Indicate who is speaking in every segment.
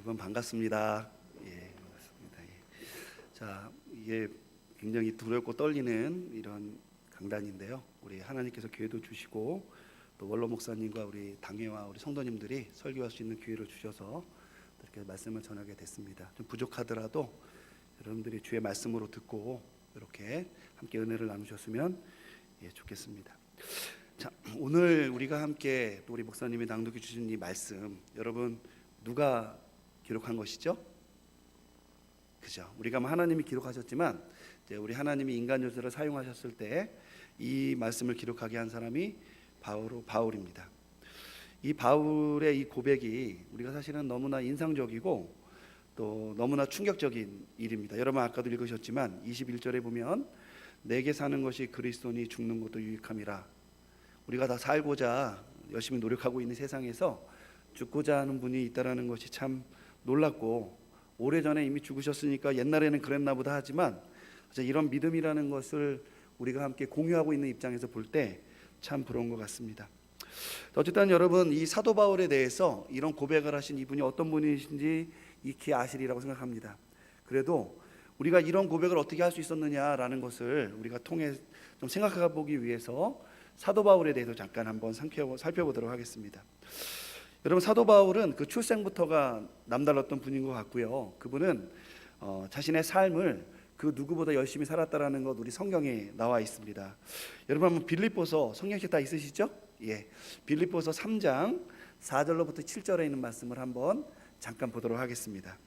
Speaker 1: 여러분 반갑습니다. 예, 반갑습니다. 예. 자, 이게 굉장히 두렵고 떨리는 이런 강단인데요. 우리 하나님께서 기회도 주시고 또 원로 목사님과 우리 당회와 우리 성도님들이 설교할 수 있는 기회를 주셔서 이렇게 말씀을 전하게 됐습니다. 좀 부족하더라도 여러분들이 주의 말씀으로 듣고 이렇게 함께 은혜를 나누셨으면 좋겠습니다. 자, 오늘 우리가 함께 또 우리 목사님이 낭독해 주신 이 말씀, 여러분 누가 기록한 것이죠? 그죠? 우리가 하나님이 기록하셨지만 이제 우리 하나님이 인간 요소를 사용하셨을 때 이 말씀을 기록하게 한 사람이 바울입니다. 이 바울의 이 고백이 우리가 사실은 너무나 인상적이고 또 너무나 충격적인 일입니다. 여러분 아까도 읽으셨지만 21절에 보면 내게 사는 것이 그리스도니 죽는 것도 유익함이라. 우리가 다 살고자 열심히 노력하고 있는 세상에서 죽고자 하는 분이 있다라는 것이 참 놀랍고, 오래전에 이미 죽으셨으니까 옛날에는 그랬나 보다 하지만 이런 믿음이라는 것을 우리가 함께 공유하고 있는 입장에서 볼 때 참 부러운 것 같습니다. 어쨌든 여러분, 이 사도 바울에 대해서 이런 고백을 하신 이분이 어떤 분이신지 익히 아시리라고 생각합니다. 그래도 우리가 이런 고백을 어떻게 할 수 있었느냐라는 것을 우리가 통해 좀 생각해 보기 위해서 사도 바울에 대해서 잠깐 한번 살펴보도록 하겠습니다. 여러분, 사도 바울은 그 출생부터가 남달랐던 분인 것 같고요. 그분은 자신의 삶을 그 누구보다 열심히 살았다라는 것 우리 성경에 나와 있습니다. 여러분 한번 빌립보서, 성경책 다 있으시죠? 예, 빌립보서 3장 4절로부터 7절에 있는 말씀을 한번 잠깐 보도록 하겠습니다.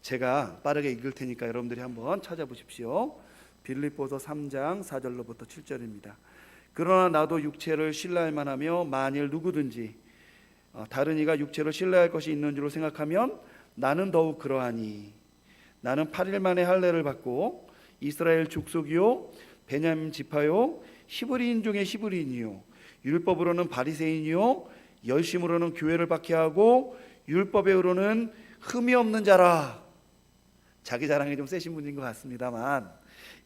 Speaker 1: 제가 빠르게 읽을 테니까 여러분들이 한번 찾아보십시오. 빌립보서 3장 4절로부터 7절입니다. 그러나 나도 육체를 신뢰할 만하며 만일 누구든지 다른 이가 육체를 신뢰할 것이 있는 줄로 생각하면 나는 더욱 그러하니, 나는 8일 만에 할례를 받고 이스라엘 족속이요 베냐민 지파요 히브리인 중에 히브리인이요 율법으로는 바리새인이요 열심으로는 교회를 박해하고 율법에로는 흠이 없는 자라. 자기 자랑이 좀 세신 분인 것 같습니다만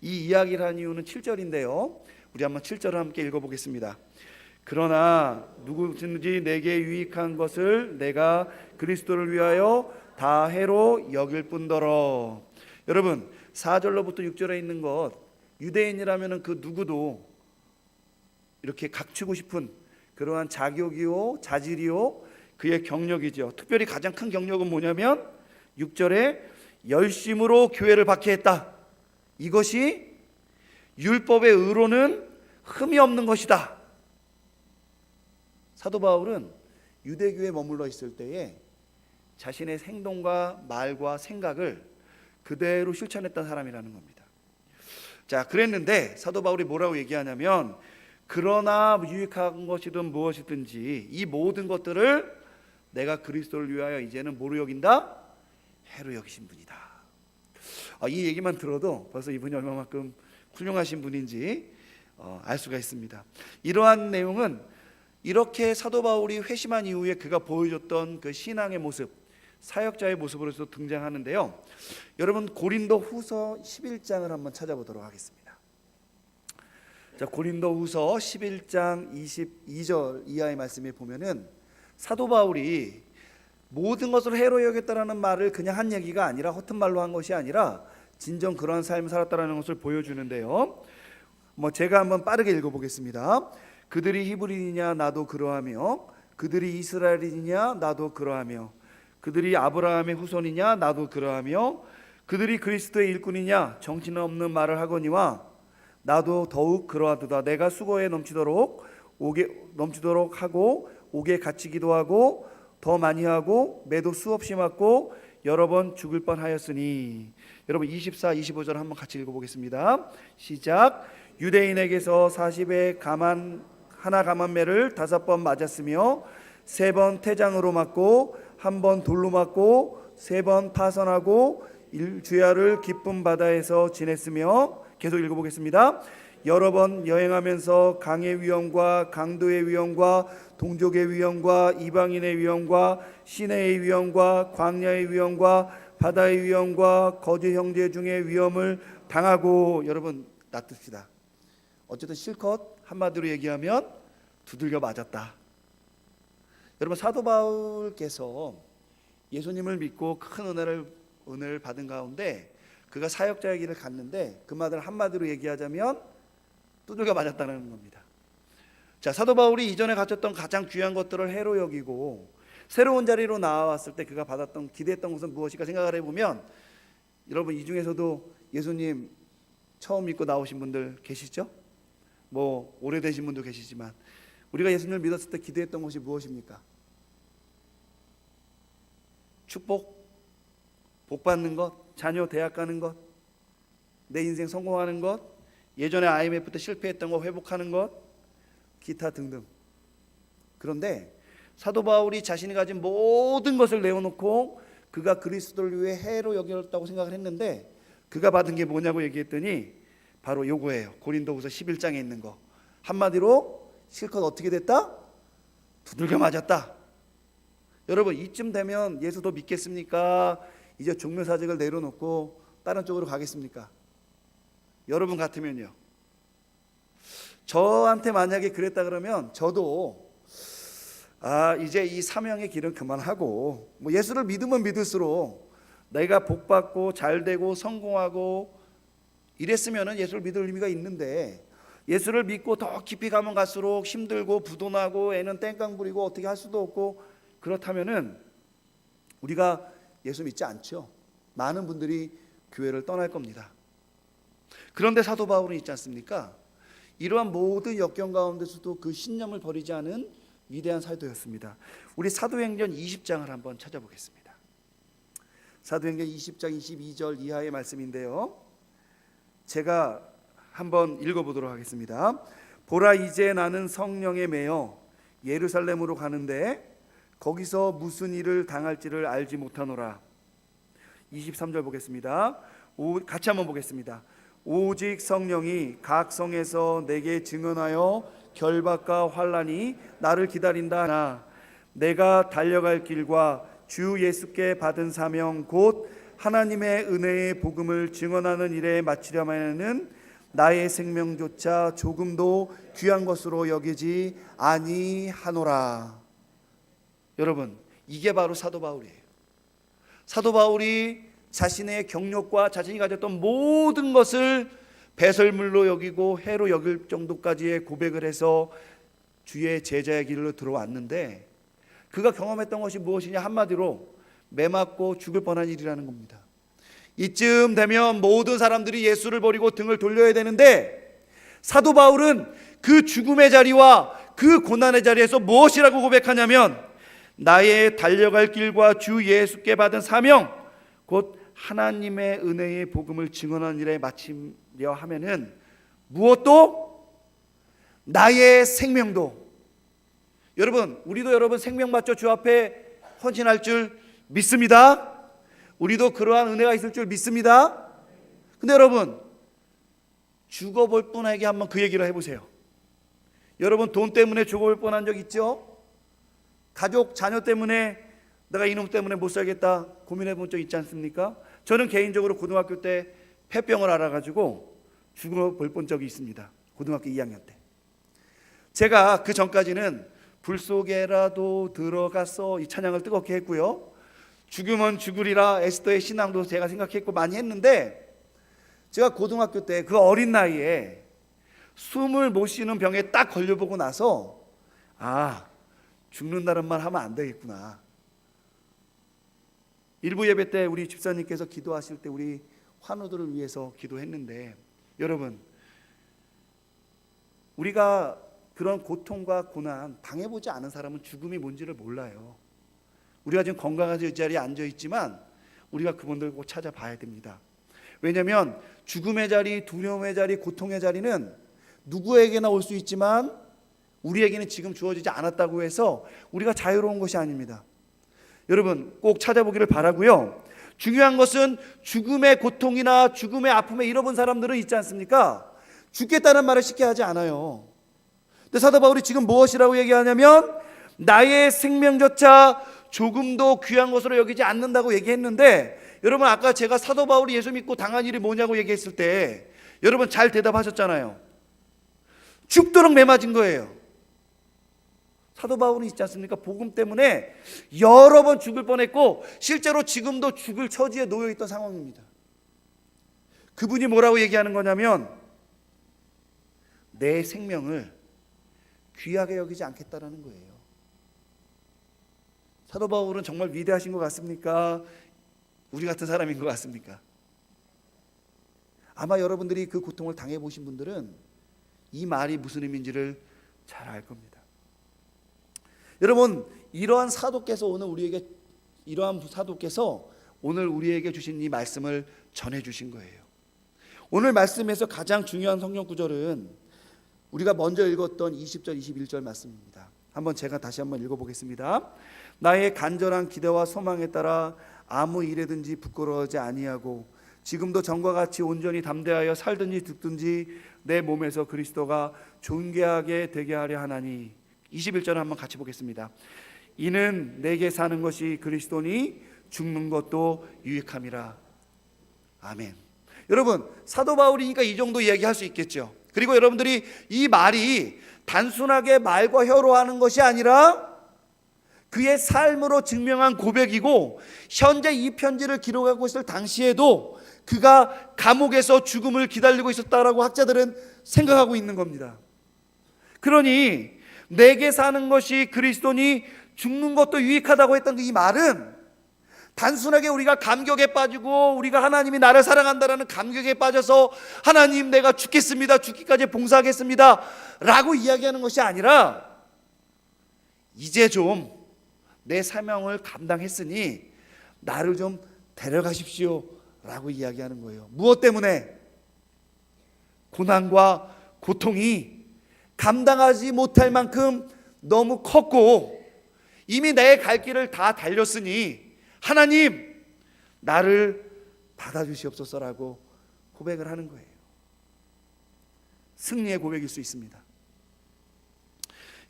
Speaker 1: 이 이야기를 한 이유는 7절인데요. 우리 한번 7절을 함께 읽어보겠습니다. 그러나 누구든지 내게 유익한 것을 내가 그리스도를 위하여 다 해로 여길 뿐더러. 여러분 4절로부터 6절에 있는 것, 유대인이라면 그 누구도 이렇게 갖추고 싶은 그러한 자격이요 자질이요 그의 경력이죠. 특별히 가장 큰 경력은 뭐냐면 6절에 열심으로 교회를 박해했다. 이것이 율법의 의로는 흠이 없는 것이다. 사도 바울은 유대교에 머물러 있을 때에 자신의 행동과 말과 생각을 그대로 실천했던 사람이라는 겁니다. 자, 그랬는데 사도 바울이 뭐라고 얘기하냐면, 그러나 유익한 것이든 무엇이든지 이 모든 것들을 내가 그리스도를 위하여 이제는 뭐로 여긴다? 해로 여기신 분이다. 이 얘기만 들어도 벌써 이분이 얼마만큼 훌륭하신 분인지 알 수가 있습니다. 이러한 내용은 이렇게 사도 바울이 회심한 이후에 그가 보여줬던 그 신앙의 모습, 사역자의 모습으로서 등장하는데요. 여러분 고린도 후서 11장을 한번 찾아보도록 하겠습니다. 자, 고린도 후서 11장 22절 이하의 말씀에 보면은 사도 바울이 모든 것을 해로 여겼다라는 말을 그냥 한 얘기가 아니라, 허튼 말로 한 것이 아니라 진정 그러한 삶을 살았다라는 것을 보여주는데요. 제가 한번 빠르게 읽어보겠습니다. 그들이 히브리인이냐 나도 그러하며, 그들이 이스라엘이냐 나도 그러하며, 그들이 아브라함의 후손이냐 나도 그러하며, 그들이 그리스도의 일꾼이냐 정신없는 말을 하거니와 나도 더욱 그러하도다. 내가 수고에 넘치도록 하고 옥에 갇히기도 하고 더 많이 하고 매도 수없이 맞고 여러 번 죽을 뻔하였으니. 여러분 24, 25절 한번 같이 읽어보겠습니다. 시작. 유대인에게서 40의 가만매를 5번 맞았으며 3번 태장으로 맞고 1번 돌로 맞고 3번 파선하고 주야를 기쁨 바다에서 지냈으며, 계속 읽어보겠습니다. 여러 번 여행하면서 강의 위험과 강도의 위험과 동족의 위험과 이방인의 위험과 시내의 위험과 광야의 위험과 바다의 위험과 거짓 형제 중의 위험을 당하고. 여러분 놔둡시다. 어쨌든 실컷 한마디로 얘기하면 두들겨 맞았다. 여러분 사도 바울께서 예수님을 믿고 큰 은혜를 받은 가운데 그가 사역자의 길을 갔는데 그 말을 한마디로 얘기하자면 두들겨 맞았다는 겁니다. 자, 사도 바울이 이전에 가졌던 가장 귀한 것들을 해로 여기고 새로운 자리로 나왔을 때 그가 받았던 기대했던 것은 무엇일까 생각을 해보면, 여러분 이 중에서도 예수님 처음 믿고 나오신 분들 계시죠? 뭐 오래되신 분도 계시지만 우리가 예수님을 믿었을 때 기대했던 것이 무엇입니까? 축복, 복 받는 것, 자녀 대학 가는 것, 내 인생 성공하는 것, 예전에 IMF 때 실패했던 거 회복하는 것, 기타 등등. 그런데 사도 바울이 자신이 가진 모든 것을 내어놓고 그가 그리스도를 위해 해로 여겼다고 생각을 했는데 그가 받은 게 뭐냐고 얘기했더니 바로 요거예요. 고린도후서 11장에 있는 거. 한마디로 실컷 어떻게 됐다? 두들겨 맞았다. 여러분 이쯤 되면 예수 더 믿겠습니까? 이제 종묘사직을 내려놓고 다른 쪽으로 가겠습니까? 여러분 같으면요. 저한테 만약에 그랬다 그러면 저도 이제 이 사명의 길은 그만하고 뭐 예수를 믿으면 믿을수록 내가 복받고 잘되고 성공하고 이랬으면 예수를 믿을 의미가 있는데 예수를 믿고 더 깊이 가면 갈수록 힘들고 부도나고 애는 땡깡 부리고 어떻게 할 수도 없고 그렇다면은 우리가 예수 믿지 않죠. 많은 분들이 교회를 떠날 겁니다. 그런데 사도 바울은 있지 않습니까? 이러한 모든 역경 가운데서도 그 신념을 버리지 않은 위대한 사도였습니다. 우리 사도행전 20장을 한번 찾아보겠습니다. 사도행전 20장 22절 이하의 말씀인데요, 제가 한번 읽어보도록 하겠습니다. 보라, 이제 나는 성령에 매여 예루살렘으로 가는데 거기서 무슨 일을 당할지를 알지 못하노라. 23절 보겠습니다. 같이 한번 보겠습니다. 오직 성령이 각 성에서 내게 증언하여 결박과 환난이 나를 기다린다. 내가 달려갈 길과 주 예수께 받은 사명 곧 하나님의 은혜의 복음을 증언하는 일에 마치려면은 나의 생명조차 조금도 귀한 것으로 여기지 아니하노라. 여러분 이게 바로 사도 바울이에요. 사도 바울이 자신의 경력과 자신이 가졌던 모든 것을 배설물로 여기고 해로 여길 정도까지의 고백을 해서 주의 제자의 길로 들어왔는데 그가 경험했던 것이 무엇이냐? 한마디로 매맞고 죽을 뻔한 일이라는 겁니다. 이쯤 되면 모든 사람들이 예수를 버리고 등을 돌려야 되는데 사도 바울은 그 죽음의 자리와 그 고난의 자리에서 무엇이라고 고백하냐면 나의 달려갈 길과 주 예수께 받은 사명 곧 하나님의 은혜의 복음을 증언하는 일에 마치려 하면은 무엇도 나의 생명도. 여러분 우리도 여러분 생명 받죠? 주 앞에 헌신할 줄 믿습니다. 우리도 그러한 은혜가 있을 줄 믿습니다. 근데 여러분 죽어볼 뻔하게 한번 그 얘기를 해보세요. 여러분 돈 때문에 죽어볼 뻔한 적 있죠? 가족 자녀 때문에 내가 이놈 때문에 못 살겠다 고민해 본 적 있지 않습니까? 저는 개인적으로 고등학교 때 폐병을 알아가지고 죽어볼 본 적이 있습니다. 고등학교 2학년 때. 제가 그 전까지는 불 속에라도 들어가서 이 찬양을 뜨겁게 했고요, 죽으면 죽으리라 에스더의 신앙도 제가 생각했고 많이 했는데 제가 고등학교 때 그 어린 나이에 숨을 못 쉬는 병에 딱 걸려보고 나서 죽는다는 말 하면 안 되겠구나. 일부 예배 때 우리 집사님께서 기도하실 때 우리 환우들을 위해서 기도했는데 여러분 우리가 그런 고통과 고난 당해보지 않은 사람은 죽음이 뭔지를 몰라요. 우리가 지금 건강한 자리에 앉아있지만 우리가 그분들 꼭 찾아봐야 됩니다. 왜냐하면 죽음의 자리, 두려움의 자리, 고통의 자리는 누구에게나 올 수 있지만 우리에게는 지금 주어지지 않았다고 해서 우리가 자유로운 것이 아닙니다. 여러분 꼭 찾아보기를 바라고요. 중요한 것은 죽음의 고통이나 죽음의 아픔에 잃어본 사람들은 있지 않습니까? 죽겠다는 말을 쉽게 하지 않아요. 근데 사도 바울이 지금 무엇이라고 얘기하냐면 나의 생명조차 조금도 귀한 것으로 여기지 않는다고 얘기했는데 여러분 아까 제가 사도 바울이 예수 믿고 당한 일이 뭐냐고 얘기했을 때 여러분 잘 대답하셨잖아요. 죽도록 매맞은 거예요. 사도 바울은 있지 않습니까? 복음 때문에 여러 번 죽을 뻔했고 실제로 지금도 죽을 처지에 놓여 있던 상황입니다. 그분이 뭐라고 얘기하는 거냐면 내 생명을 귀하게 여기지 않겠다라는 거예요. 사도 바울은 정말 위대하신 것 같습니까? 우리 같은 사람인 것 같습니까? 아마 여러분들이 그 고통을 당해보신 분들은 이 말이 무슨 의미인지를 잘 알 겁니다. 여러분, 이러한 사도께서 오늘 우리에게 주신 이 말씀을 전해 주신 거예요. 오늘 말씀에서 가장 중요한 성경 구절은 우리가 먼저 읽었던 20절 21절 말씀입니다. 제가 다시 한번 읽어보겠습니다. 나의 간절한 기대와 소망에 따라 아무 일에든지 부끄러워하지 아니하고 지금도 전과 같이 온전히 담대하여 살든지 죽든지 내 몸에서 그리스도가 존귀하게 되게 하려 하나니. 21절을 한번 같이 보겠습니다. 이는 내게 사는 것이 그리스도니 죽는 것도 유익함이라. 아멘. 여러분, 사도 바울이니까 이 정도 이야기할 수 있겠죠. 그리고 여러분들이 이 말이 단순하게 말과 혀로 하는 것이 아니라 그의 삶으로 증명한 고백이고, 현재 이 편지를 기록하고 있을 당시에도 그가 감옥에서 죽음을 기다리고 있었다라고 학자들은 생각하고 있는 겁니다. 그러니 내게 사는 것이 그리스도니 죽는 것도 유익하다고 했던 이 말은 단순하게 우리가 감격에 빠지고 우리가 하나님이 나를 사랑한다라는 감격에 빠져서 하나님 내가 죽겠습니다, 죽기까지 봉사하겠습니다 라고 이야기하는 것이 아니라 이제 좀 내 사명을 감당했으니 나를 좀 데려가십시오 라고 이야기하는 거예요. 무엇 때문에? 고난과 고통이 감당하지 못할 만큼 너무 컸고 이미 내 갈 길을 다 달렸으니 하나님 나를 받아주시옵소서라고 고백을 하는 거예요. 승리의 고백일 수 있습니다.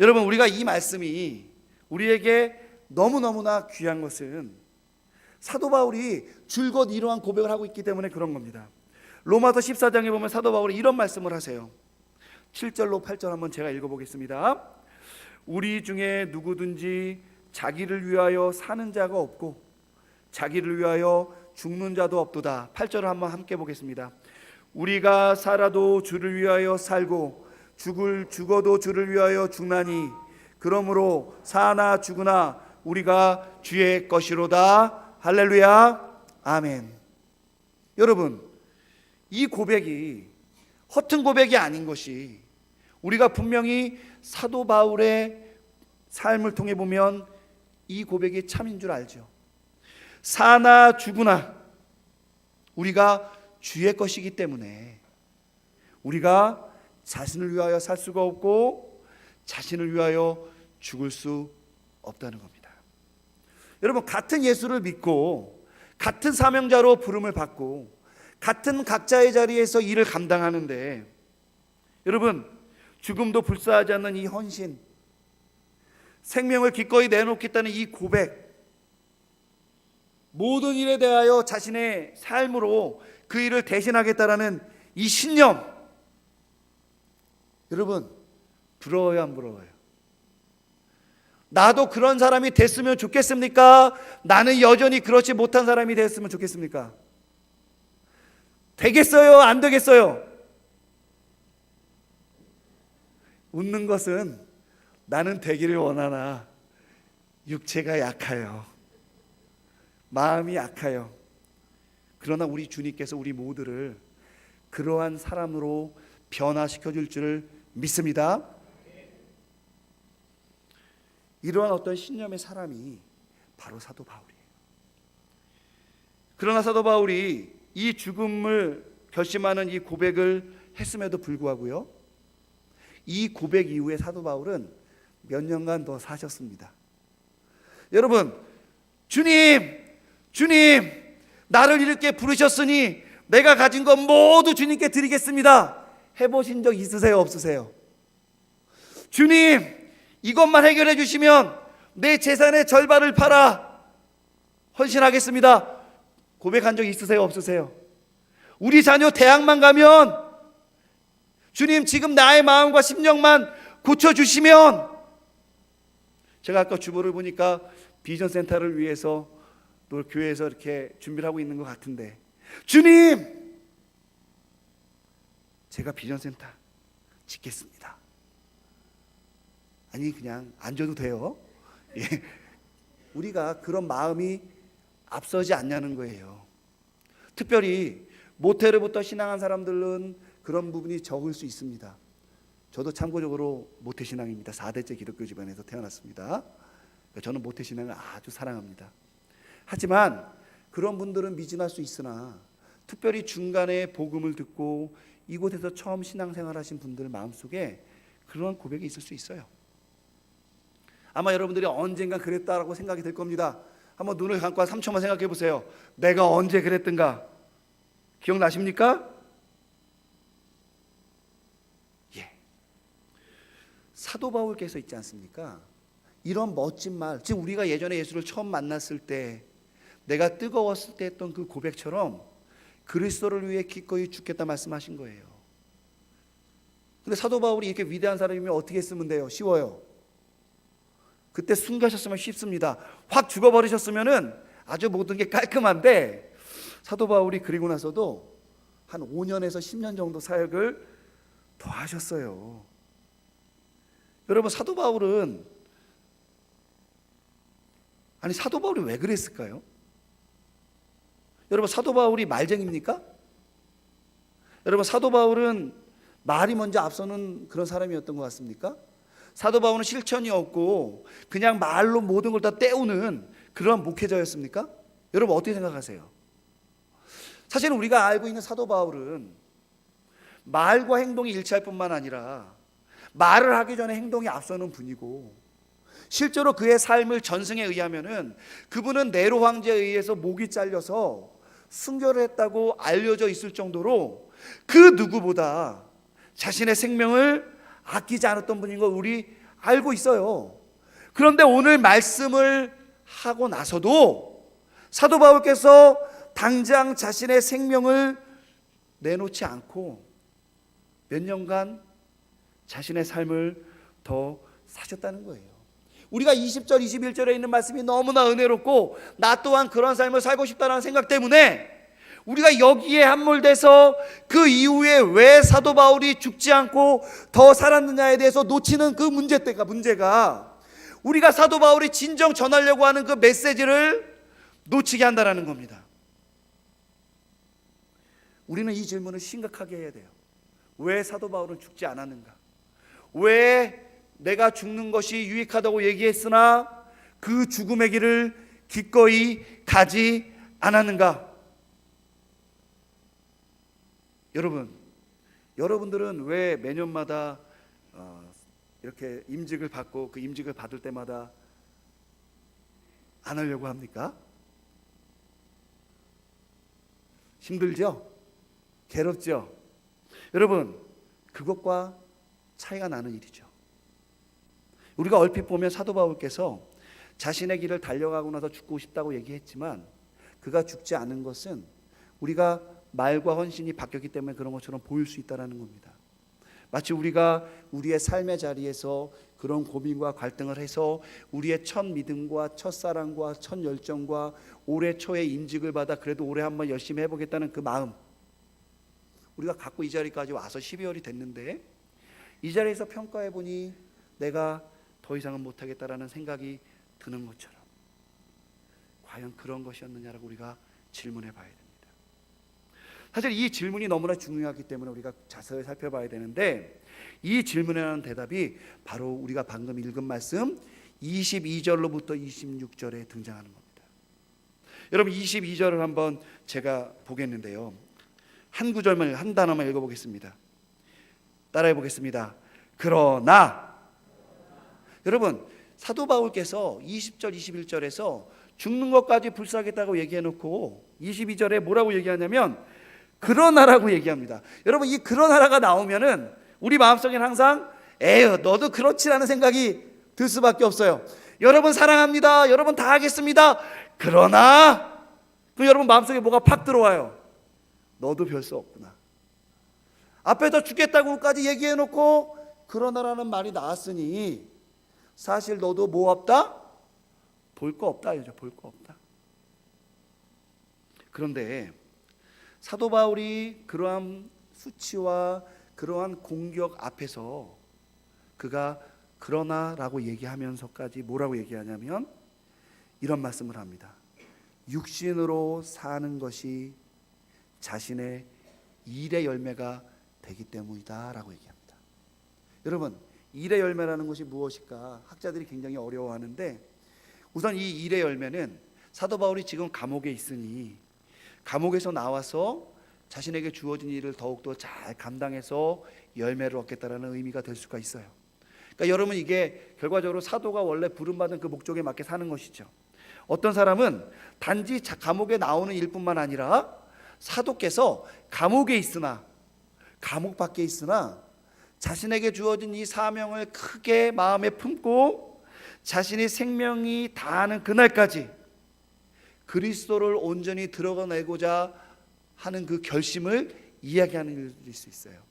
Speaker 1: 여러분, 우리가 이 말씀이 우리에게 너무너무나 귀한 것은 사도 바울이 줄곧 이러한 고백을 하고 있기 때문에 그런 겁니다. 로마서 14장에 보면 사도 바울이 이런 말씀을 하세요. 7절로 8절 한번 제가 읽어보겠습니다. 우리 중에 누구든지 자기를 위하여 사는 자가 없고 자기를 위하여 죽는 자도 없도다. 8절을 한번 함께 보겠습니다. 우리가 살아도 주를 위하여 살고 죽어도 주를 위하여 죽나니 그러므로 사나 죽으나 우리가 주의 것이로다. 할렐루야. 아멘. 여러분, 이 고백이 허튼 고백이 아닌 것이 우리가 분명히 사도 바울의 삶을 통해 보면 이 고백이 참인 줄 알죠. 사나 죽으나 우리가 주의 것이기 때문에 우리가 자신을 위하여 살 수가 없고 자신을 위하여 죽을 수 없다는 겁니다. 여러분, 같은 예수를 믿고 같은 사명자로 부름을 받고 같은 각자의 자리에서 일을 감당하는데 여러분, 죽음도 불사하지 않는 이 헌신, 생명을 기꺼이 내놓겠다는 이 고백, 모든 일에 대하여 자신의 삶으로 그 일을 대신하겠다라는 이 신념, 여러분 부러워요, 안 부러워요? 나도 그런 사람이 됐으면 좋겠습니까? 나는 여전히 그렇지 못한 사람이 됐으면 좋겠습니까? 되겠어요? 안 되겠어요? 웃는 것은 나는 되기를 원하나 육체가 약해요. 마음이 약해요. 그러나 우리 주님께서 우리 모두를 그러한 사람으로 변화시켜 줄 줄을 믿습니다. 이러한 어떤 신념의 사람이 바로 사도 바울이에요. 그러나 사도 바울이 이 죽음을 결심하는 이 고백을 했음에도 불구하고요, 이 고백 이후에 사도 바울은 몇 년간 더 사셨습니다. 여러분, 주님 나를 이렇게 부르셨으니 내가 가진 것 모두 주님께 드리겠습니다 해보신 적 있으세요, 없으세요? 주님, 이것만 해결해 주시면 내 재산의 절반을 팔아 헌신하겠습니다 고백한 적 있으세요, 없으세요? 우리 자녀 대학만 가면 주님, 지금 나의 마음과 심령만 고쳐주시면 제가 아까 주보를 보니까 비전 센터를 위해서 또 교회에서 이렇게 준비를 하고 있는 것 같은데, 주님, 제가 비전 센터 짓겠습니다. 아니, 그냥 안 줘도 돼요. 예. 우리가 그런 마음이 앞서지 않냐는 거예요. 특별히 모태로부터 신앙한 사람들은 그런 부분이 적을 수 있습니다. 저도 참고적으로 모태신앙입니다. 4대째 기독교 집안에서 태어났습니다. 저는 모태신앙을 아주 사랑합니다. 하지만 그런 분들은 미진할 수 있으나, 특별히 중간에 복음을 듣고 이곳에서 처음 신앙생활 하신 분들 마음속에 그런 고백이 있을 수 있어요. 아마 여러분들이 언젠가 그랬다라고 생각이 될 겁니다. 한번 눈을 감고 3초만 생각해 보세요. 내가 언제 그랬던가 기억나십니까? 예. 사도 바울께서 있지 않습니까? 이런 멋진 말, 지금 우리가 예전에 예수를 처음 만났을 때 내가 뜨거웠을 때 했던 그 고백처럼 그리스도를 위해 기꺼이 죽겠다 말씀하신 거예요. 근데 사도 바울이 이렇게 위대한 사람이면 어떻게 쓰면 돼요? 쉬워요. 그때 순교하셨으면 쉽습니다. 확 죽어버리셨으면은 아주 모든 게 깔끔한데, 사도 바울이 그리고 나서도 한 5년에서 10년 정도 사역을 더 하셨어요. 여러분, 사도 바울이 왜 그랬을까요? 여러분, 사도 바울이 말쟁입니까? 여러분, 사도 바울은 말이 먼저 앞서는 그런 사람이었던 것 같습니까? 사도 바울은 실천이 없고 그냥 말로 모든 걸 다 때우는 그런 목회자였습니까? 여러분, 어떻게 생각하세요? 사실 우리가 알고 있는 사도 바울은 말과 행동이 일치할 뿐만 아니라 말을 하기 전에 행동이 앞서는 분이고, 실제로 그의 삶을 전승에 의하면은 그분은 네로 황제에 의해서 목이 잘려서 순교를 했다고 알려져 있을 정도로 그 누구보다 자신의 생명을 아끼지 않았던 분인 걸 우리 알고 있어요. 그런데 오늘 말씀을 하고 나서도 사도 바울께서 당장 자신의 생명을 내놓지 않고 몇 년간 자신의 삶을 더 사셨다는 거예요. 우리가 20절 21절에 있는 말씀이 너무나 은혜롭고 나 또한 그런 삶을 살고 싶다는 생각 때문에 우리가 여기에 함몰돼서 그 이후에 왜 사도 바울이 죽지 않고 더 살았느냐에 대해서 놓치는 그 문제가 우리가 사도 바울이 진정 전하려고 하는 그 메시지를 놓치게 한다는 겁니다. 우리는 이 질문을 심각하게 해야 돼요. 왜 사도 바울은 죽지 않았는가? 왜 내가 죽는 것이 유익하다고 얘기했으나 그 죽음의 길을 기꺼이 가지 않았는가? 여러분들은 왜 매년마다 이렇게 임직을 받고 그 임직을 받을 때마다 안 하려고 합니까? 힘들죠? 괴롭죠? 여러분, 그것과 차이가 나는 일이죠. 우리가 얼핏 보면 사도 바울께서 자신의 길을 달려가고 나서 죽고 싶다고 얘기했지만 그가 죽지 않은 것은 우리가 말과 헌신이 바뀌었기 때문에 그런 것처럼 보일 수 있다는 겁니다. 마치 우리가 우리의 삶의 자리에서 그런 고민과 갈등을 해서 우리의 첫 믿음과 첫 사랑과 첫 열정과 올해 초에 임직을 받아 그래도 올해 한번 열심히 해보겠다는 그 마음, 우리가 갖고 이 자리까지 와서 12월이 됐는데 이 자리에서 평가해보니 내가 더 이상은 못하겠다라는 생각이 드는 것처럼 과연 그런 것이었느냐라고 우리가 질문해 봐야 됩니다. 사실 이 질문이 너무나 중요하기 때문에 우리가 자세히 살펴봐야 되는데, 이 질문에 대한 대답이 바로 우리가 방금 읽은 말씀 22절로부터 26절에 등장하는 겁니다. 여러분, 22절을 한번 제가 보겠는데요, 한 구절만, 한 단어만 읽어보겠습니다. 따라해 보겠습니다. 그러나. 여러분, 사도 바울께서 20절 21절에서 죽는 것까지 불사하겠다고 얘기해놓고 22절에 뭐라고 얘기하냐면 그러나라고 얘기합니다. 여러분, 이 그러나라가 나오면은 우리 마음속에는 항상 에휴 너도 그렇지라는 생각이 들 수밖에 없어요. 여러분 사랑합니다, 여러분 다 하겠습니다, 그러나, 그럼 여러분 마음속에 뭐가 팍 들어와요. 너도 별 수 없구나. 앞에서 죽겠다고까지 얘기해놓고 그러나라는 말이 나왔으니 사실 너도 뭐 없다? 볼 거 없다 이죠. 볼 거 없다. 그런데 사도 바울이 그러한 수치와 그러한 공격 앞에서 그가 그러나라고 얘기하면서까지 뭐라고 얘기하냐면 이런 말씀을 합니다. 육신으로 사는 것이 자신의 일의 열매가 되기 때문이다 라고 얘기합니다. 여러분, 일의 열매라는 것이 무엇일까? 학자들이 굉장히 어려워하는데, 우선 이 일의 열매는 사도 바울이 지금 감옥에 있으니 감옥에서 나와서 자신에게 주어진 일을 더욱더 잘 감당해서 열매를 얻겠다라는 의미가 될 수가 있어요. 그러니까 여러분, 이게 결과적으로 사도가 원래 부름받은 그 목적에 맞게 사는 것이죠. 어떤 사람은 단지 감옥에 나오는 일뿐만 아니라 사도께서 감옥에 있으나, 감옥 밖에 있으나 자신에게 주어진 이 사명을 크게 마음에 품고 자신의 생명이 다하는 그날까지 그리스도를 온전히 드러내고자 하는 그 결심을 이야기하는 일일 수 있어요.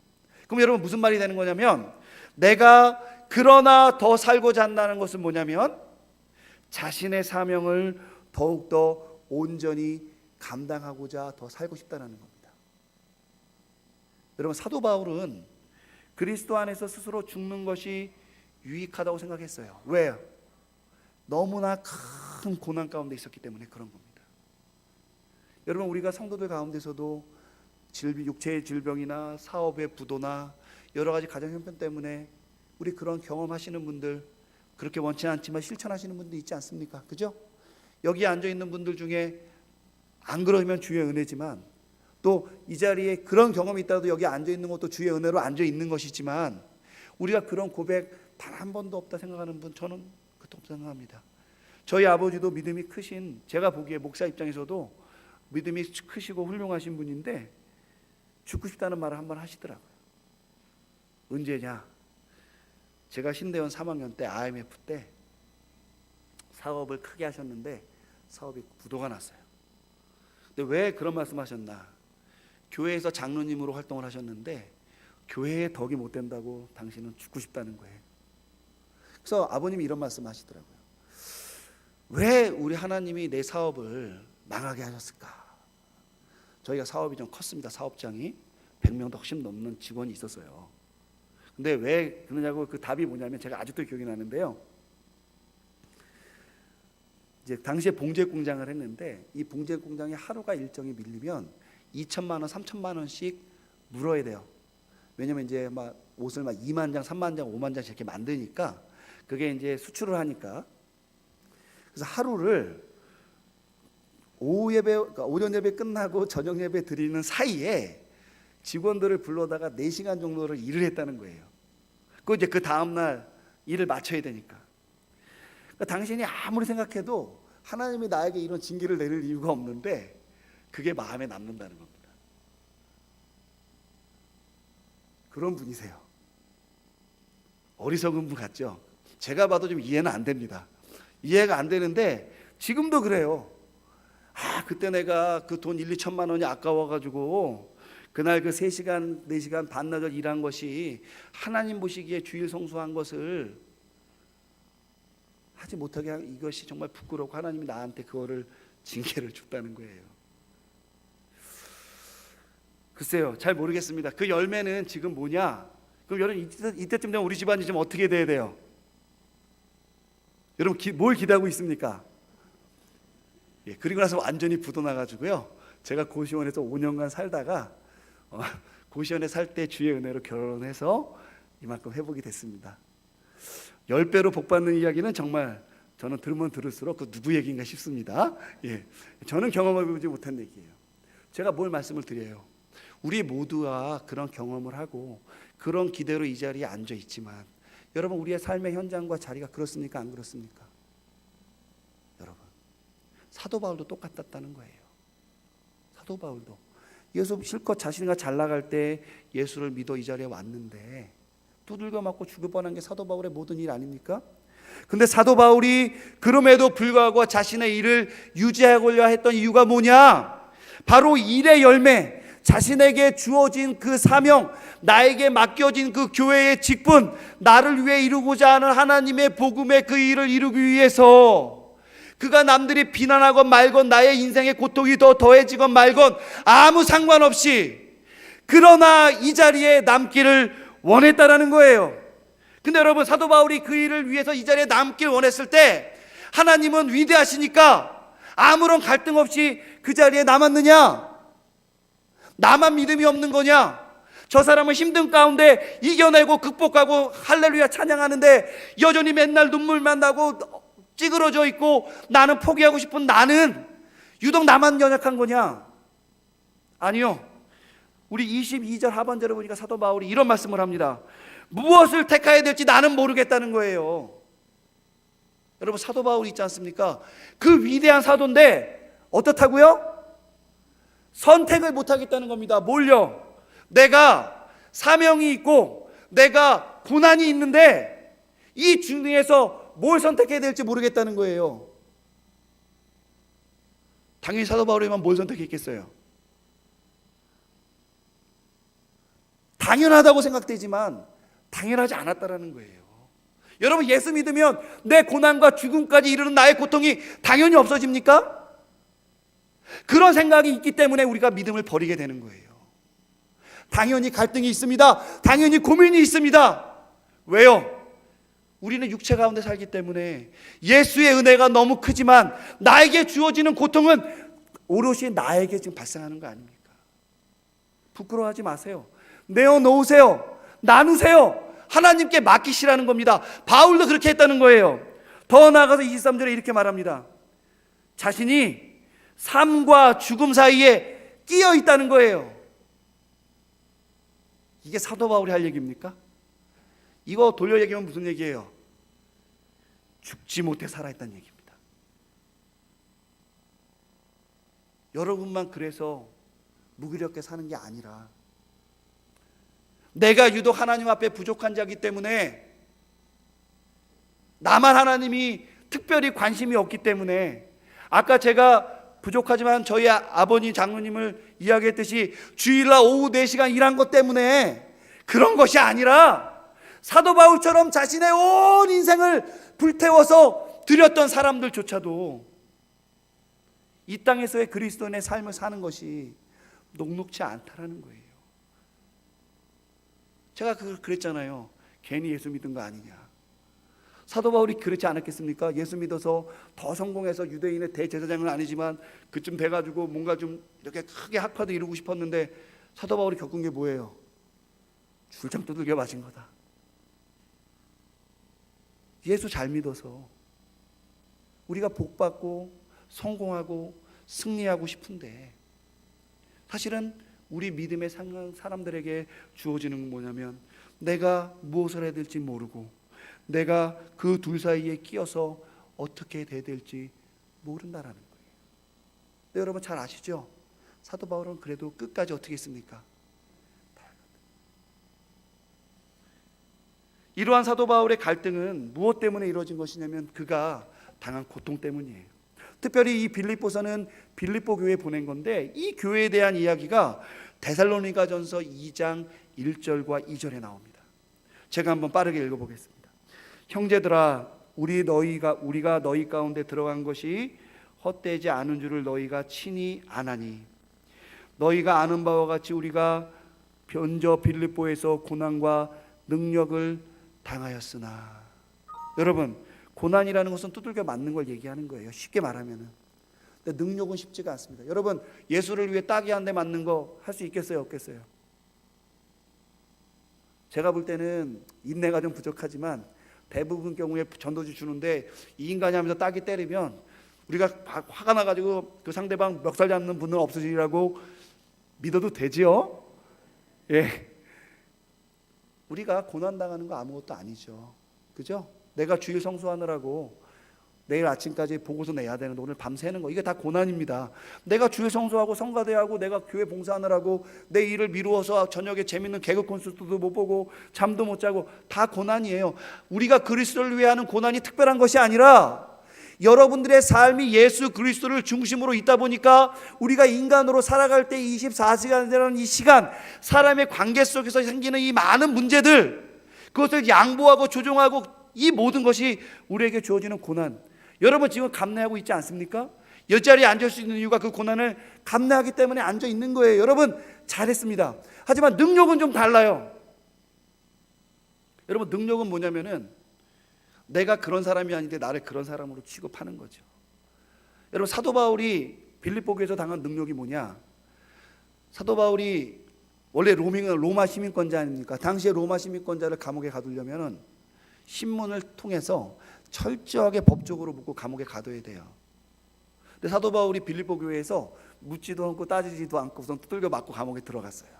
Speaker 1: 그럼 여러분, 무슨 말이 되는 거냐면, 내가 그러나 더 살고자 한다는 것은 뭐냐면 자신의 사명을 더욱더 온전히 감당하고자 더 살고 싶다는 겁니다. 여러분, 사도 바울은 그리스도 안에서 스스로 죽는 것이 유익하다고 생각했어요. 왜요? 너무나 큰 고난 가운데 있었기 때문에 그런 겁니다. 여러분, 우리가 성도들 가운데서도 육체의 질병이나 사업의 부도나 여러 가지 가정 형편 때문에 우리 그런 경험하시는 분들, 그렇게 원치 않지만 실천하시는 분들 있지 않습니까? 그죠? 여기 앉아있는 분들 중에 안 그러면 주의 은혜지만, 또 이 자리에 그런 경험이 있다도 여기 앉아있는 것도 주의 은혜로 앉아있는 것이지만, 우리가 그런 고백 단 한 번도 없다 생각하는 분, 저는 그것도 없다 생각합니다. 저희 아버지도 믿음이 크신, 제가 보기에 목사 입장에서도 믿음이 크시고 훌륭하신 분인데 죽고 싶다는 말을 한번 하시더라고요. 언제냐? 제가 신대원 3학년 때 IMF 때 사업을 크게 하셨는데 사업이 부도가 났어요. 근데 왜 그런 말씀하셨나? 교회에서 장로님으로 활동을 하셨는데 교회에 덕이 못 된다고 당신은 죽고 싶다는 거예요. 그래서 아버님이 이런 말씀하시더라고요. 왜 우리 하나님이 내 사업을 망하게 하셨을까? 저희가 사업이 좀 컸습니다. 사업장이 100명도 훨씬 넘는 직원이 있었어요. 근데 왜 그러냐고, 그 답이 뭐냐면 제가 아직도 기억이 나는데요. 이제 당시에 봉제 공장을 했는데 이 봉제 공장이 하루가 일정이 밀리면 2천만 원, 3천만 원씩 물어야 돼요. 왜냐면 이제 막 옷을 막 2만 장, 3만 장, 5만 장씩 이렇게 만드니까 그게 이제 수출을 하니까. 그래서 하루를 오후 예배, 그러니까 오전 예배 끝나고 저녁 예배 드리는 사이에 직원들을 불러다가 4시간 정도를 일을 했다는 거예요. 그 이제 그 다음 날 일을 마쳐야 되니까. 그러니까 당신이 아무리 생각해도 하나님이 나에게 이런 징계를 내릴 이유가 없는데 그게 마음에 남는다는 겁니다. 그런 분이세요. 어리석은 분 같죠? 제가 봐도 좀 이해는 안 됩니다. 이해가 안 되는데 지금도 그래요. 그때 내가 그 돈 1, 2천만 원이 아까워가지고 그날 그 3시간, 4시간 반나절 일한 것이 하나님 보시기에 주일 성수한 것을 하지 못하게 한 이것이 정말 부끄럽고 하나님이 나한테 그거를 징계를 줬다는 거예요. 글쎄요, 잘 모르겠습니다. 그 열매는 지금 뭐냐? 그럼 여러분, 이때쯤 되면 우리 집안이 좀 어떻게 돼야 돼요? 여러분, 뭘 기대하고 있습니까? 그리고 나서 완전히 부도나가지고요, 제가 고시원에서 5년간 살다가 고시원에 살 때 주의 은혜로 결혼해서 이만큼 회복이 됐습니다. 10배로 복받는 이야기는 정말 저는 들으면 들을수록 그 누구 얘기인가 싶습니다. 저는 경험해보지 못한 얘기예요. 제가 뭘 말씀을 드려요? 우리 모두가 그런 경험을 하고 그런 기대로 이 자리에 앉아 있지만, 여러분, 우리의 삶의 현장과 자리가 그렇습니까? 안 그렇습니까? 여러분, 사도 바울도 똑같았다는 거예요. 사도 바울도 예수 실컷 자신이 잘 나갈 때 예수를 믿어 이 자리에 왔는데 두들겨 맞고 죽을 뻔한 게 사도 바울의 모든 일 아닙니까? 근데 사도 바울이 그럼에도 불구하고 자신의 일을 유지하고자 했던 이유가 뭐냐? 바로 일의 열매, 자신에게 주어진 그 사명, 나에게 맡겨진 그 교회의 직분, 나를 위해 이루고자 하는 하나님의 복음의 그 일을 이루기 위해서 그가 남들이 비난하건 말건 나의 인생의 고통이 더 더해지건 말건 아무 상관없이 그러나 이 자리에 남기를 원했다라는 거예요. 근데 여러분, 사도 바울이 그 일을 위해서 이 자리에 남기를 원했을 때 하나님은 위대하시니까 아무런 갈등 없이 그 자리에 남았느냐? 나만 믿음이 없는 거냐? 저 사람은 힘든 가운데 이겨내고 극복하고 할렐루야 찬양하는데 여전히 맨날 눈물만 나고 찌그러져 있고 나는 포기하고 싶은 나는 유독 나만 연약한 거냐? 아니요. 우리 22절 하반절에 보니까 사도 바울이 이런 말씀을 합니다. 무엇을 택해야 될지 나는 모르겠다는 거예요. 여러분, 사도 바울 있지 않습니까? 그 위대한 사도인데 어떻다고요? 선택을 못하겠다는 겁니다. 뭘요? 내가 사명이 있고 내가 고난이 있는데 이 중에서 뭘 선택해야 될지 모르겠다는 거예요. 당연히 사도 바울이면 뭘 선택했겠어요? 당연하다고 생각되지만 당연하지 않았다라는 거예요. 여러분, 예수 믿으면 내 고난과 죽음까지 이르는 나의 고통이 당연히 없어집니까? 그런 생각이 있기 때문에 우리가 믿음을 버리게 되는 거예요. 당연히 갈등이 있습니다. 당연히 고민이 있습니다. 왜요? 우리는 육체 가운데 살기 때문에 예수의 은혜가 너무 크지만 나에게 주어지는 고통은 오롯이 나에게 지금 발생하는 거 아닙니까? 부끄러워하지 마세요. 내어놓으세요. 나누세요. 하나님께 맡기시라는 겁니다. 바울도 그렇게 했다는 거예요. 더 나아가서 23절에 이렇게 말합니다. 자신이 삶과 죽음 사이에 끼어 있다는 거예요. 이게 사도 바울이 할 얘기입니까? 이거 돌려 얘기하면 무슨 얘기예요? 죽지 못해 살아있다는 얘기입니다. 여러분만 그래서 무기력하게 사는 게 아니라 내가 유독 하나님 앞에 부족한 자이기 때문에 나만 하나님이 특별히 관심이 없기 때문에 아까 제가 부족하지만 저희 아버님 장로님을 이야기했듯이 주일날 오후 4시간 일한 것 때문에 그런 것이 아니라 사도 바울처럼 자신의 온 인생을 불태워서 드렸던 사람들조차도 이 땅에서의 그리스도인의 삶을 사는 것이 녹록지 않다라는 거예요. 제가 그랬잖아요. 괜히 예수 믿은 거 아니냐. 사도 바울이 그렇지 않았겠습니까? 예수 믿어서 더 성공해서 유대인의 대제사장은 아니지만 그쯤 돼가지고 뭔가 좀 이렇게 크게 학파도 이루고 싶었는데 사도 바울이 겪은 게 뭐예요? 줄장 두들겨 맞은 거다. 예수 잘 믿어서 우리가 복받고 성공하고 승리하고 싶은데 사실은 우리 믿음의 사람들에게 주어지는 건 뭐냐면 내가 무엇을 해야 될지 모르고 내가 그 둘 사이에 끼어서 어떻게 돼야 될지 모른다라는 거예요. 근데 여러분 잘 아시죠? 사도 바울은 그래도 끝까지 어떻게 했습니까? 이러한 사도 바울의 갈등은 무엇 때문에 이루어진 것이냐면 그가 당한 고통 때문이에요. 특별히 이 빌립보서는 빌립보 교회에 보낸 건데 이 교회에 대한 이야기가 데살로니가전서 2장 1절과 2절에 나옵니다. 제가 한번 빠르게 읽어보겠습니다. 형제들아 우리가 너희 가운데 들어간 것이 헛되지 않은 줄을 너희가 친히 아나니 너희가 아는 바와 같이 우리가 먼저 빌립보에서 고난과 능력을 당하였으나 여러분 고난이라는 것은 두들겨 맞는 걸 얘기하는 거예요. 쉽게 말하면은. 근데 능력은 쉽지가 않습니다. 여러분 예수를 위해 따기 한 대 맞는 거 할 수 있겠어요? 없겠어요? 제가 볼 때는 인내가 좀 부족하지만 대부분 경우에 전도지 주는데 이 인간이 하면서 따기 때리면 우리가 화가 나가지고 그 상대방 멱살 잡는 분은 없으시라고 믿어도 되지요? 예. 우리가 고난당하는 거 아무것도 아니죠. 그죠? 내가 주일 성수하느라고 내일 아침까지 보고서 내야 되는데 오늘 밤새는 거 이게 다 고난입니다. 내가 주일 성수하고 성가대하고 내가 교회 봉사하느라고 내 일을 미루어서 저녁에 재밌는 개그 콘서트도 못 보고 잠도 못 자고 다 고난이에요. 우리가 그리스도를 위해 하는 고난이 특별한 것이 아니라 여러분들의 삶이 예수 그리스도를 중심으로 있다 보니까 우리가 인간으로 살아갈 때 24시간이라는 이 시간, 사람의 관계 속에서 생기는 이 많은 문제들, 그것을 양보하고 조정하고 이 모든 것이 우리에게 주어지는 고난, 여러분 지금 감내하고 있지 않습니까? 옆자리에 앉을 수 있는 이유가 그 고난을 감내하기 때문에 앉아 있는 거예요. 여러분 잘했습니다. 하지만 능력은 좀 달라요. 여러분 능력은 뭐냐면은 내가 그런 사람이 아닌데 나를 그런 사람으로 취급하는 거죠. 여러분 사도 바울이 빌립보교에서 당한 능력이 뭐냐? 사도 바울이 원래 로마 시민권자 아닙니까? 당시에 로마 시민권자를 감옥에 가두려면 신문을 통해서 철저하게 법적으로 묻고 감옥에 가둬야 돼요. 근데 사도 바울이 빌립보 교회에서 묻지도 않고 따지지도 않고 우선 두들겨 맞고 감옥에 들어갔어요.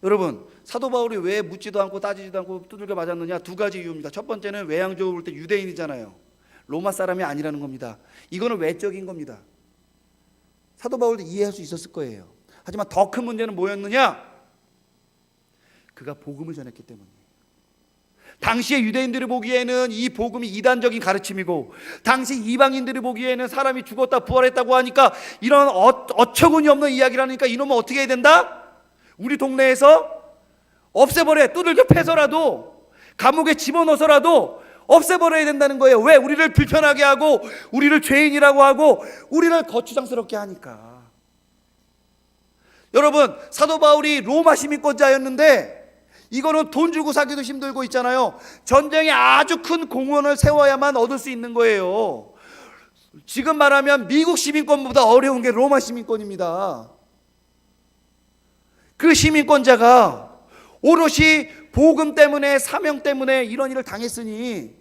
Speaker 1: 여러분 사도 바울이 왜 묻지도 않고 따지지도 않고 두들겨 맞았느냐? 두 가지 이유입니다. 첫 번째는 외향적으로 볼 때 유대인이잖아요. 로마 사람이 아니라는 겁니다. 이거는 외적인 겁니다. 사도 바울도 이해할 수 있었을 거예요. 하지만 더 큰 문제는 뭐였느냐? 그가 복음을 전했기 때문이에요. 당시의 유대인들이 보기에는 이 복음이 이단적인 가르침이고, 당시 이방인들이 보기에는 사람이 죽었다 부활했다고 하니까 이런 어처구니 없는 이야기라니까 이놈은 어떻게 해야 된다? 우리 동네에서 없애버려. 두들겨 패서라도 감옥에 집어넣어서라도 없애버려야 된다는 거예요. 왜? 우리를 불편하게 하고 우리를 죄인이라고 하고 우리를 거추장스럽게 하니까. 여러분 사도 바울이 로마 시민권자였는데 이거는 돈 주고 사기도 힘들고 있잖아요. 전쟁에 아주 큰 공헌을 세워야만 얻을 수 있는 거예요. 지금 말하면 미국 시민권보다 어려운 게 로마 시민권입니다. 그 시민권자가 오롯이 복음 때문에 사명 때문에 이런 일을 당했으니,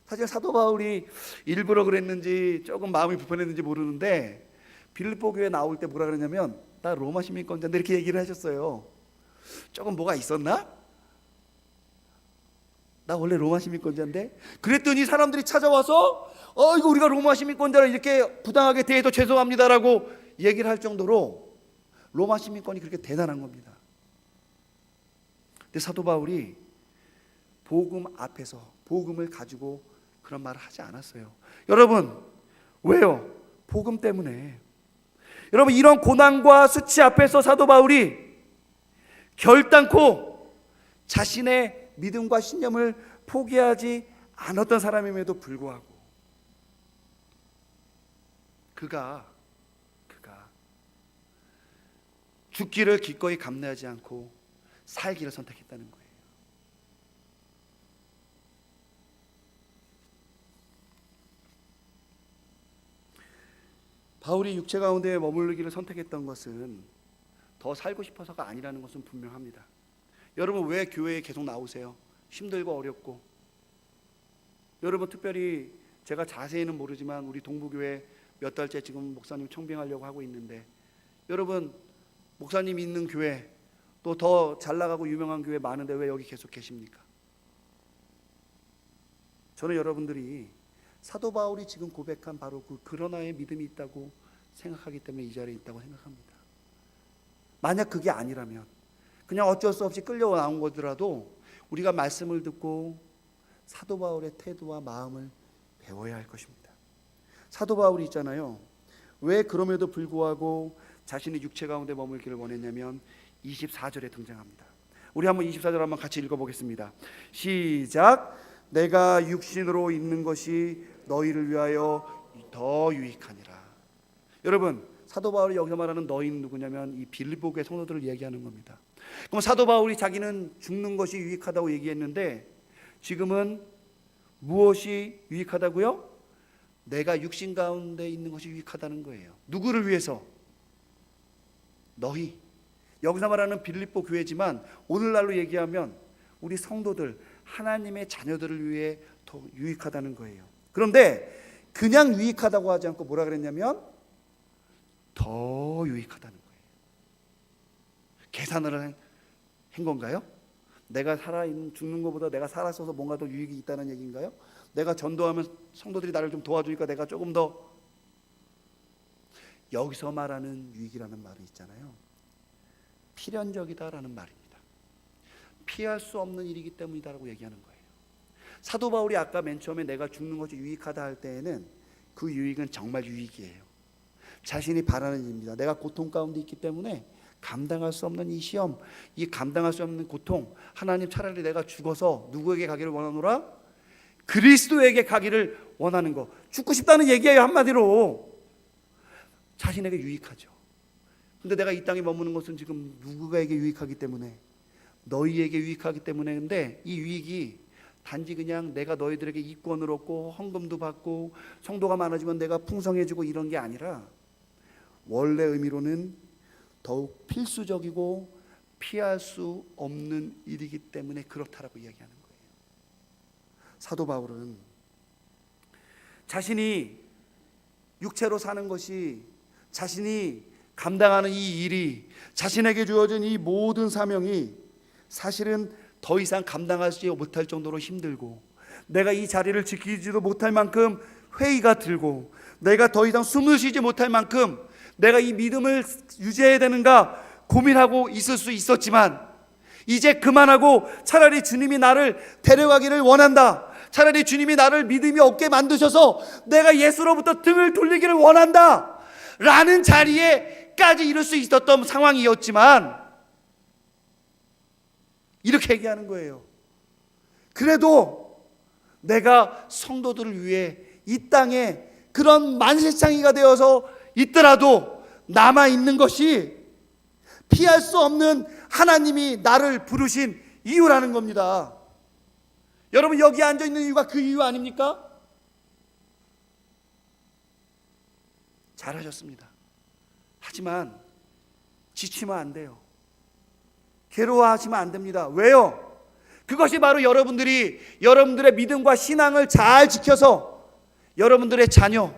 Speaker 1: 사실 사도 바울이 일부러 그랬는지 조금 마음이 불편했는지 모르는데 빌립보 교회 나올 때 뭐라 그러냐면 나 로마 시민권자인데 이렇게 얘기를 하셨어요. 조금 뭐가 있었나? 나 원래 로마 시민권자인데? 그랬더니 사람들이 찾아와서 이거 우리가 로마 시민권자를 이렇게 부당하게 대해서 죄송합니다라고 얘기를 할 정도로 로마 시민권이 그렇게 대단한 겁니다. 근데 사도 바울이 복음 앞에서 복음을 가지고 그런 말을 하지 않았어요. 여러분 왜요? 복음 때문에. 여러분 이런 고난과 수치 앞에서 사도 바울이 결단코 자신의 믿음과 신념을 포기하지 않았던 사람임에도 불구하고 그가 죽기를 기꺼이 감내하지 않고 살기를 선택했다는 거예요. 바울이 육체 가운데 머무르기를 선택했던 것은 더 살고 싶어서가 아니라는 것은 분명합니다. 여러분 왜 교회에 계속 나오세요? 힘들고 어렵고. 여러분 특별히 제가 자세히는 모르지만 우리 동부교회 몇 달째 지금 목사님 청빙하려고 하고 있는데, 여러분 목사님 있는 교회 또 더 잘나가고 유명한 교회 많은데 왜 여기 계속 계십니까? 저는 여러분들이 사도 바울이 지금 고백한 바로 그 그러나의 믿음이 있다고 생각하기 때문에 이 자리에 있다고 생각합니다. 만약 그게 아니라면 그냥 어쩔 수 없이 끌려 나온 거더라도 우리가 말씀을 듣고 사도 바울의 태도와 마음을 배워야 할 것입니다. 사도 바울이 있잖아요. 왜 그럼에도 불구하고 자신의 육체 가운데 머물기를 원했냐면 24절에 등장합니다. 우리 한번 24절 한번 같이 읽어보겠습니다. 시작. 내가 육신으로 있는 것이 너희를 위하여 더 유익하니라. 여러분 사도 바울이 여기서 말하는 너희는 누구냐면 이 빌립보 교회 성도들을 얘기하는 겁니다. 그럼 사도 바울이 자기는 죽는 것이 유익하다고 얘기했는데 지금은 무엇이 유익하다고요? 내가 육신 가운데 있는 것이 유익하다는 거예요. 누구를 위해서? 너희. 여기서 말하는 빌립보 교회지만 오늘날로 얘기하면 우리 성도들, 하나님의 자녀들을 위해 더 유익하다는 거예요. 그런데 그냥 유익하다고 하지 않고 뭐라 그랬냐면 더 유익하다는 거예요. 계산을 한 건가요? 내가 살아있는 죽는 것보다 내가 살아서서 뭔가 더 유익이 있다는 얘기인가요? 내가 전도하면 성도들이 나를 좀 도와주니까 내가 조금 더. 여기서 말하는 유익이라는 말이 있잖아요. 필연적이다라는 말입니다. 피할 수 없는 일이기 때문이다라고 얘기하는 거예요. 사도 바울이 아까 맨 처음에 내가 죽는 것이 유익하다 할 때에는 그 유익은 정말 유익이에요. 자신이 바라는 일입니다. 내가 고통 가운데 있기 때문에 감당할 수 없는 이 시험, 이 감당할 수 없는 고통, 하나님 차라리 내가 죽어서 누구에게 가기를 원하노라? 그리스도에게 가기를 원하는 거. 죽고 싶다는 얘기예요. 한마디로 자신에게 유익하죠. 근데 내가 이 땅에 머무는 것은 지금 누구에게 유익하기 때문에, 너희에게 유익하기 때문에. 근데 이 유익이 단지 그냥 내가 너희들에게 이권을 얻고 헌금도 받고 성도가 많아지면 내가 풍성해지고 이런 게 아니라 원래 의미로는 더욱 필수적이고 피할 수 없는 일이기 때문에 그렇다라고 이야기하는 거예요. 사도 바울은 자신이 육체로 사는 것이, 자신이 감당하는 이 일이, 자신에게 주어진 이 모든 사명이 사실은 더 이상 감당하지 못할 정도로 힘들고, 내가 이 자리를 지키지도 못할 만큼 회의가 들고, 내가 더 이상 숨을 쉬지 못할 만큼 내가 이 믿음을 유지해야 되는가 고민하고 있을 수 있었지만, 이제 그만하고 차라리 주님이 나를 데려가기를 원한다, 차라리 주님이 나를 믿음이 없게 만드셔서 내가 예수로부터 등을 돌리기를 원한다 라는 자리에까지 이룰 수 있었던 상황이었지만, 이렇게 얘기하는 거예요. 그래도 내가 성도들을 위해 이 땅에 그런 만신창이가 되어서 있더라도 남아있는 것이 피할 수 없는 하나님이 나를 부르신 이유라는 겁니다. 여러분, 여기 앉아있는 이유가 그 이유 아닙니까? 잘하셨습니다. 하지만 지치면 안 돼요. 괴로워하시면 안 됩니다. 왜요? 그것이 바로 여러분들의 믿음과 신앙을 잘 지켜서 여러분들의 자녀,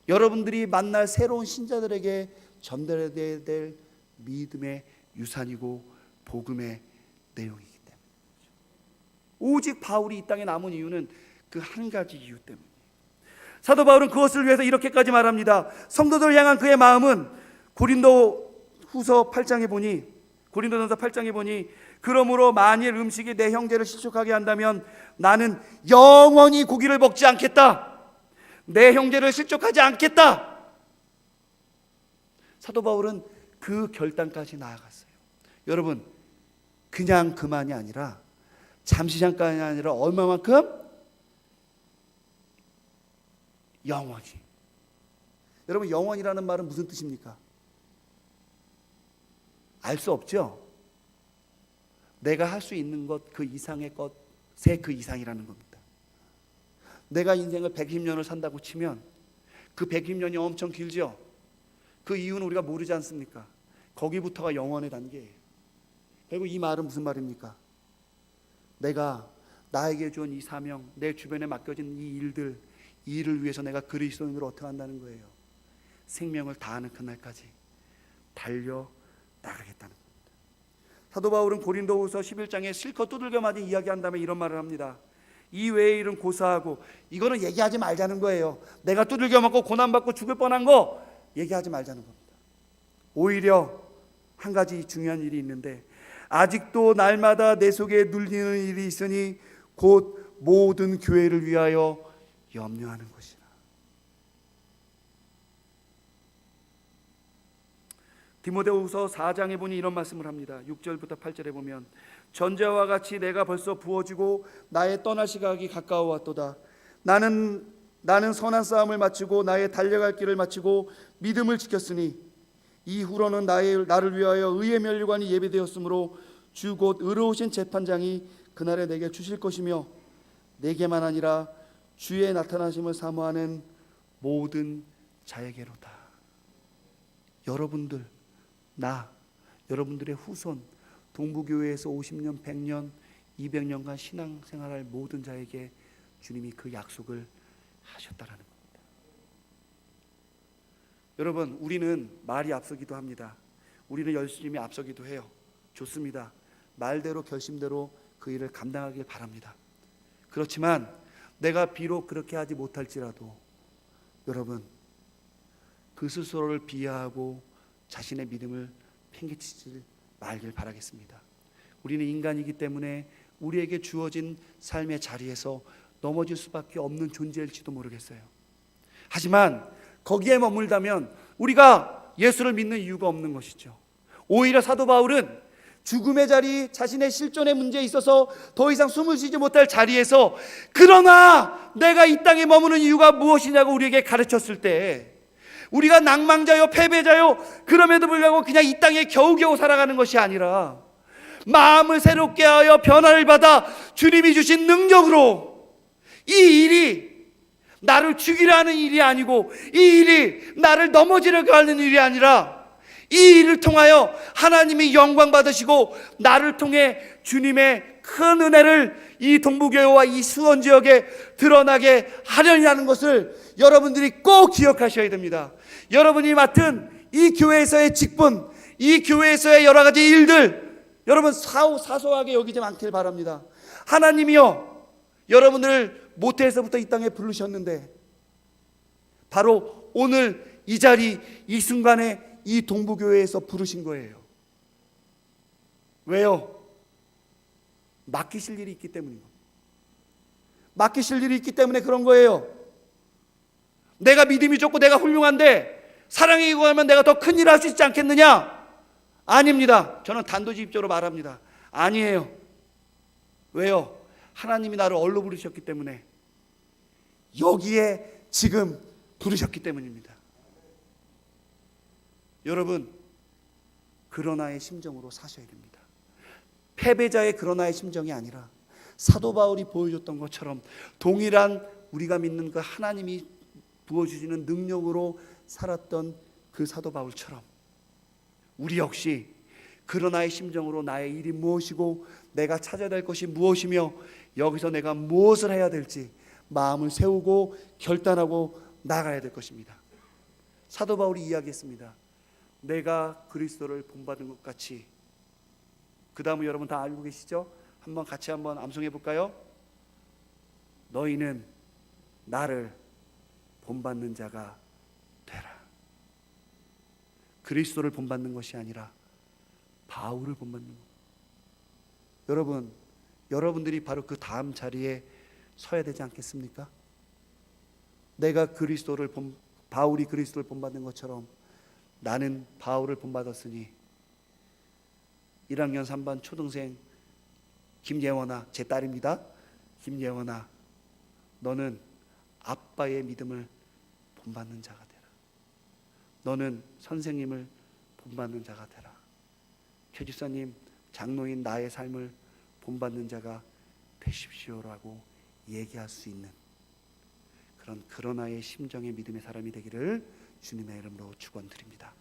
Speaker 1: 여러분들이 만날 새로운 신자들에게 전달해야 될 믿음의 유산이고 복음의 내용이기 때문에, 오직 바울이 이 땅에 남은 이유는 그 한 가지 이유 때문에. 사도 바울은 그것을 위해서 이렇게까지 말합니다. 성도들을 향한 그의 마음은 고린도전서 8장에 보니 그러므로 만일 음식이 내 형제를 실족하게 한다면 나는 영원히 고기를 먹지 않겠다. 내 형제를 실족하지 않겠다. 사도 바울은 그 결단까지 나아갔어요. 여러분, 그냥 그만이 아니라, 잠시 잠깐이 아니라 얼마만큼? 영원히. 여러분, 영원이라는 말은 무슨 뜻입니까? 알 수 없죠? 내가 할 수 있는 것 그 이상의 것의 그 이상이라는 겁니다. 내가 인생을 120년을 산다고 치면 그 120년이 엄청 길죠? 그 이유는 우리가 모르지 않습니까? 거기부터가 영원의 단계예요. 그리고 이 말은 무슨 말입니까? 내가 나에게 준 이 사명, 내 주변에 맡겨진 이 일들, 이 일을 위해서 내가 그리스도인으로 어떻게 한다는 거예요? 생명을 다하는 그날까지 달려 나가겠다는 겁니다. 사도 바울은 고린도후서 11장에 실컷 두들겨 맞은 이야기한 다음에 이런 말을 합니다. 이 외의 일은 고사하고, 이거는 얘기하지 말자는 거예요. 내가 두들겨 맞고 고난받고 죽을 뻔한 거 얘기하지 말자는 겁니다. 오히려 한 가지 중요한 일이 있는데, 아직도 날마다 내 속에 눌리는 일이 있으니 곧 모든 교회를 위하여 염려하는 것이라. 디모데후서 4장에 보니 이런 말씀을 합니다. 6절부터 8절에 보면, 전제와 같이 내가 벌써 부어지고 나의 떠날 시각이 가까워 왔도다. 나는 선한 싸움을 마치고 나의 달려갈 길을 마치고 믿음을 지켰으니 이후로는 나를 위하여 의의 면류관이 예비되었으므로 주 곧 의로우신 재판장이 그날에 내게 주실 것이며, 내게만 아니라 주의 나타나심을 사모하는 모든 자에게로다. 여러분들, 여러분들의 후손, 동부교회에서 50년, 100년, 200년간 신앙생활할 모든 자에게 주님이 그 약속을 하셨다라는 겁니다. 여러분, 우리는 말이 앞서기도 합니다. 우리는 열심히 앞서기도 해요. 좋습니다. 말대로 결심대로 그 일을 감당하길 바랍니다. 그렇지만 내가 비록 그렇게 하지 못할지라도 여러분, 그 스스로를 비하하고 자신의 믿음을 팽개치지 말길 바라겠습니다. 우리는 인간이기 때문에 우리에게 주어진 삶의 자리에서 넘어질 수밖에 없는 존재일지도 모르겠어요. 하지만 거기에 머물다면 우리가 예수를 믿는 이유가 없는 것이죠. 오히려 사도 바울은 죽음의 자리, 자신의 실존의 문제에 있어서 더 이상 숨을 쉬지 못할 자리에서 그러나 내가 이 땅에 머무는 이유가 무엇이냐고 우리에게 가르쳤을 때, 우리가 낭망자요 패배자요 그럼에도 불구하고 그냥 이 땅에 겨우겨우 살아가는 것이 아니라 마음을 새롭게 하여 변화를 받아 주님이 주신 능력으로, 이 일이 나를 죽이려 하는 일이 아니고 이 일이 나를 넘어지려고 하는 일이 아니라 이 일을 통하여 하나님이 영광 받으시고 나를 통해 주님의 큰 은혜를 이 동부교회와 이 수원 지역에 드러나게 하려는 것을 여러분들이 꼭 기억하셔야 됩니다. 여러분이 맡은 이 교회에서의 직분, 이 교회에서의 여러 가지 일들, 여러분 사소하게 여기지 않길 바랍니다. 하나님이요, 여러분들을 모태에서부터 이 땅에 부르셨는데 바로 오늘 이 자리, 이 순간에 이 동부교회에서 부르신 거예요. 왜요? 맡기실 일이 있기 때문입니다. 맡기실 일이 있기 때문에 그런 거예요. 내가 믿음이 좋고 내가 훌륭한데 사랑이 이거하면 내가 더 큰 일을 할 수 있지 않겠느냐? 아닙니다. 저는 단도직입적으로 말합니다. 아니에요. 왜요? 하나님이 나를 얼로 부르셨기 때문에, 여기에 지금 부르셨기 때문입니다. 여러분, 그러나의 심정으로 사셔야 됩니다. 패배자의 그러나의 심정이 아니라 사도 바울이 보여줬던 것처럼 동일한 우리가 믿는 그 하나님이 부어주시는 능력으로 살았던 그 사도 바울처럼 우리 역시 그러나의 심정으로 나의 일이 무엇이고 내가 찾아야 될 것이 무엇이며 여기서 내가 무엇을 해야 될지 마음을 세우고 결단하고 나가야 될 것입니다. 사도 바울이 이야기했습니다. 내가 그리스도를 본받은 것 같이. 그 다음은 여러분 다 알고 계시죠? 한번 같이 한번 암송해 볼까요? 너희는 나를 본받는 자가 되라. 그리스도를 본받는 것이 아니라 바울을 본받는 것. 여러분, 여러분들이 바로 그 다음 자리에 서야 되지 않겠습니까? 내가 바울이 그리스도를 본받는 것처럼 나는 바울을 본받았으니 1학년 3반 초등생 김예원아, 제 딸입니다. 김예원아, 너는 아빠의 믿음을 본받는 자가 되라. 너는 선생님을 본받는 자가 되라. 교집사님, 장로인 나의 삶을 본받는 자가 되십시오라고 얘기할 수 있는 그런 그러나의 심정의 믿음의 사람이 되기를 주님의 이름으로 축원드립니다.